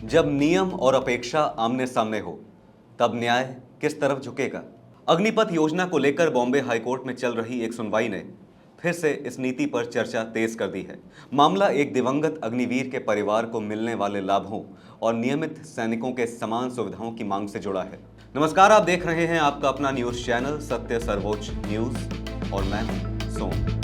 जब नियम और अपेक्षा आमने सामने हो, तब न्याय किस तरफ झुकेगा? अग्निपथ योजना को लेकर बॉम्बे हाईकोर्ट में चल रही एक सुनवाई ने फिर से इस नीति पर चर्चा तेज कर दी है। मामला एक दिवंगत अग्निवीर के परिवार को मिलने वाले लाभों और नियमित सैनिकों के समान सुविधाओं की मांग से जुड़ा है। नमस्कार, आप देख रहे हैं आपका अपना न्यूज चैनल सत्य सर्वोच्च न्यूज और मैं हूं सोम।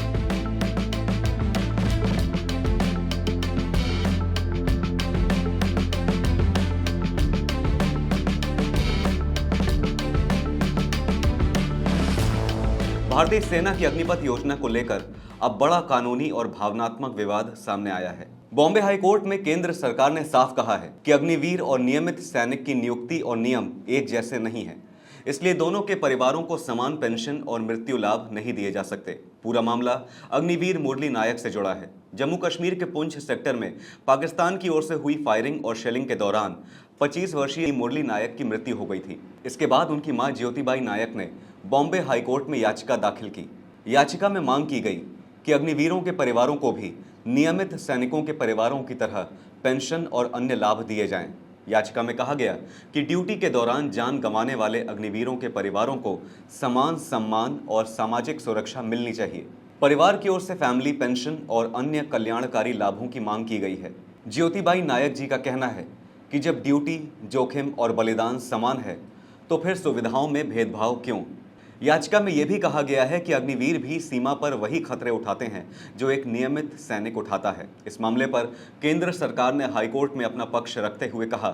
भारतीय सेना की अग्निपथ योजना को लेकर अब बड़ा कानूनी और भावनात्मक विवाद सामने आया है। बॉम्बे हाईकोर्ट में केंद्र सरकार ने साफ कहा है कि अग्निवीर और नियमित सैनिक की नियुक्ति और नियम एक जैसे नहीं हैं, इसलिए दोनों के परिवारों को समान पेंशन और मृत्यु लाभ नहीं दिए जा सकते। पूरा मामला अग्निवीर मुरली नायक से जुड़ा है। जम्मू कश्मीर के पुंछ सेक्टर में पाकिस्तान की ओर से हुई फायरिंग और शेलिंग के दौरान 25 वर्षीय मुरली नायक की मृत्यु हो गई थी। इसके बाद उनकी मां ज्योतिबाई नायक ने बॉम्बे हाईकोर्ट में याचिका दाखिल की। याचिका में मांग की गई कि अग्निवीरों के परिवारों को भी नियमित सैनिकों के परिवारों की तरह पेंशन और अन्य लाभ दिए जाएं। याचिका में कहा गया कि ड्यूटी के दौरान जान गंवाने वाले अग्निवीरों के परिवारों को समान सम्मान और सामाजिक सुरक्षा मिलनी चाहिए। परिवार की ओर से फैमिली पेंशन और अन्य कल्याणकारी लाभों की मांग की गई है। ज्योतिबाई नायक जी का कहना है कि जब ड्यूटी, जोखिम और बलिदान समान है तो फिर सुविधाओं में भेदभाव क्यों? याचिका में यह भी कहा गया है कि अग्निवीर भी सीमा पर वही खतरे उठाते हैं जो एक नियमित सैनिक उठाता है। इस मामले पर केंद्र सरकार ने हाईकोर्ट में अपना पक्ष रखते हुए कहा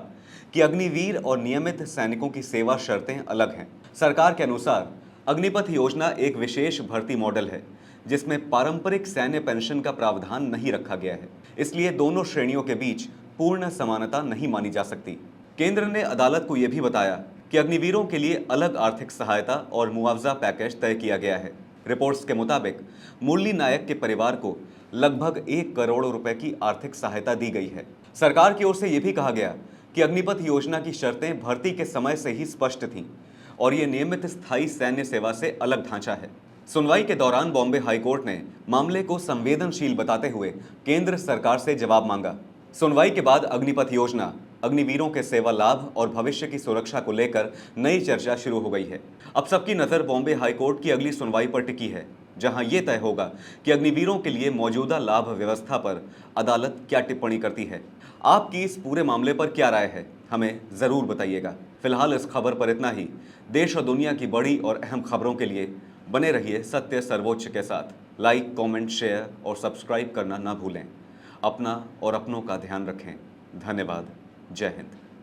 कि अग्निवीर और नियमित सैनिकों की सेवा शर्तें अलग हैं। सरकार के अनुसार अग्निपथ योजना एक विशेष भर्ती मॉडल है जिसमें पारंपरिक सैन्य पेंशन का प्रावधान नहीं रखा गया है, इसलिए दोनों श्रेणियों के बीच पूर्ण समानता नहीं मानी जा सकती। केंद्र ने अदालत को यह भी बताया कि अग्निवीरों के लिए अलग आर्थिक सहायता और मुआवजा पैकेज तय किया गया है। रिपोर्ट्स के मुताबिक मुरली नायक के परिवार को लगभग 1 करोड़ रुपए की आर्थिक सहायता दी गई है। सरकार की ओर से यह भी कहा गया कि अग्निपथ योजना की शर्तें भर्ती के समय से ही स्पष्ट थीं और ये नियमित स्थायी सैन्य सेवा से अलग ढांचा है। सुनवाई के दौरान बॉम्बे हाईकोर्ट ने मामले को संवेदनशील बताते हुए केंद्र सरकार से जवाब मांगा। सुनवाई के बाद अग्निपथ योजना, अग्निवीरों के सेवा लाभ और भविष्य की सुरक्षा को लेकर नई चर्चा शुरू हो गई है। अब सबकी नजर बॉम्बे हाईकोर्ट की अगली सुनवाई पर टिकी है, जहां यह तय होगा कि अग्निवीरों के लिए मौजूदा लाभ व्यवस्था पर अदालत क्या टिप्पणी करती है। आपकी इस पूरे मामले पर क्या राय है, हमें जरूर बताइएगा। फिलहाल इस खबर पर इतना ही। देश और दुनिया की बड़ी और अहम खबरों के लिए बने रहिए सत्य सर्वोच्च के साथ। लाइक, कॉमेंट, शेयर और सब्सक्राइब करना ना भूलें। अपना और अपनों का ध्यान रखें। धन्यवाद। जय हिंद।